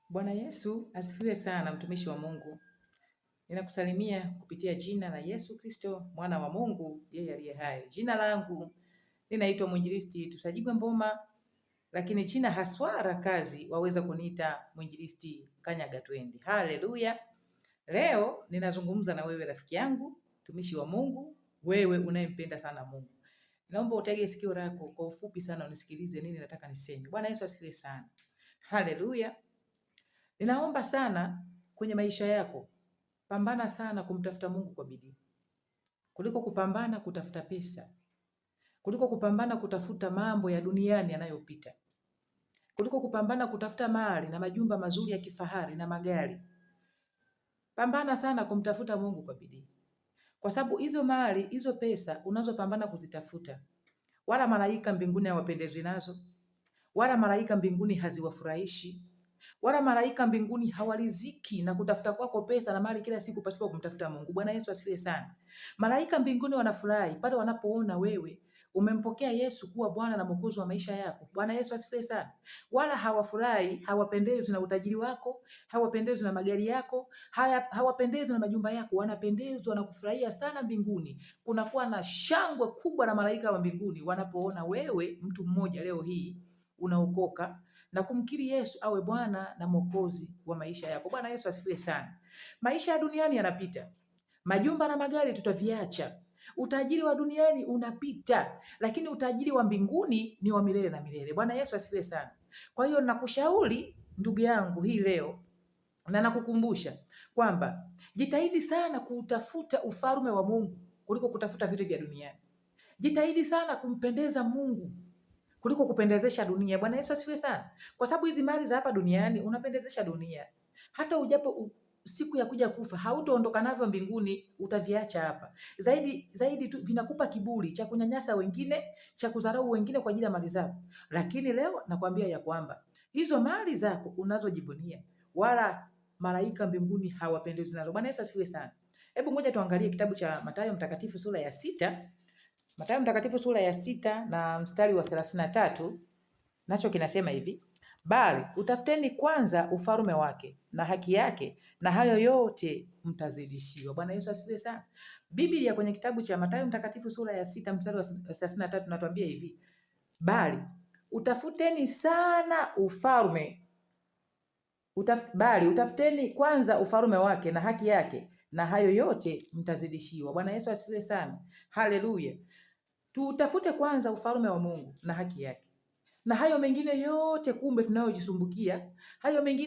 Bwana Yesu asifiwe sana, mtumishi wa Mungu. Ninakusalimia kupitia jina la Yesu Kristo, mwana wa Mungu, yeye aliye hai. Jina langu ninaitwa Mwinjilisti Tusajigwe Mboma, lakini jina haswa la kazi waweza kuniita Mwinjilisti Kanyaga Twende. Haleluya! Leo ninazungumza na wewe rafiki yangu, mtumishi wa Mungu, wewe unayempenda sana Mungu. Naomba utege sikio lako kwa ufupi sana unisikilize nini nataka niseme. Bwana Yesu asifiwe sana. Haleluya! Ninaomba sana kwenye maisha yako, pambana sana kumtafuta Mungu kwa bidii. Kuliko kupambana kutafuta pesa. Kuliko kupambana kutafuta mambo ya duniani yanayopita. Kuliko kupambana kutafuta mali na majumba mazuri ya kifahari na magari. Pambana sana kumtafuta Mungu kwa bidii. Kwa sababu hizo mali, hizo pesa unazopambana kuzitafuta, wala malaika mbinguni hawapendezwi nazo, wala malaika mbinguni haziwafurahishi, wala malaika mbinguni hawaliziki na kutafuta kwako pesa na mali kila siku pasipo kumtafuta Mungu. Bwana Yesu asifiwe sana. Malaika mbinguni wanafurahi pale wanapoona wewe umempokea Yesu kuwa Bwana na Mwokozi wa maisha yako. Bwana Yesu asifiwe sana. Wala hawafurahi, hawapendezwi na utajiri wako, hawapendezwi na magari yako, hawapendezwi na majumba yako, wanapendezwa na kufurahia sana mbinguni. Kunakuwa na shangwe kubwa na malaika wa mbinguni wanapoona wewe mtu mmoja leo hii unaokoka na kumkiri Yesu awe Bwana na Mwokozi wa maisha yako. Bwana Yesu asifiwe sana. Maisha ya duniani yanapita. Majumba na magari tutaviacha. Utajiri wa duniani unapita, lakini utajiri wa mbinguni ni wa milele na milele. Bwana Yesu asifiwe sana. Kwa hiyo nakushauri ndugu yangu hii leo na nakukumbusha kwamba jitahidi sana kutafuta ufalme wa Mungu kuliko kutafuta vitu vya duniani. Jitahidi sana kumpendeza Mungu kuliko kupendezesha dunia. Bwana Yesu asifiwe sana. Kwa sababu hizi mali za hapa duniani unapendezesha dunia. Hata ujapo siku ya kuja kufa hautaondoka navyo mbinguni, utaviacha hapa. Zaidi tu vinakupa kiburi cha kunyanyasa wengine, cha kudharau wengine kwa ajili ya mali zako. Lakini leo nakwambia ya kwamba hizo mali zako unazojivunia wala malaika mbinguni hawapendezwi nazo. Bwana Yesu asifiwe sana. Hebu ngoja tuangalie kitabu cha Mathayo Mtakatifu sura ya 6. Mathayo Mtakatifu sura ya 6 na mstari wa 33, nacho kinasema hivi: bali utafuteni kwanza ufalme wake na haki yake, na hayo yote mtazidishiwa. Bwana Yesu asifiwe sana. Biblia kwenye kitabu cha Mathayo Mtakatifu sura ya 6 mstari wa 33 natuambia hivi: bali utafuteni sana utafuteni kwanza ufalme wake na haki yake, na hayo yote mtazidishiwa. Bwana Yesu asifiwe sana. Haleluya. Tutafute kwanza ufalme wa Mungu na haki yake, na hayo mengine yote kumbe tunayojisumbukia, hayo mengine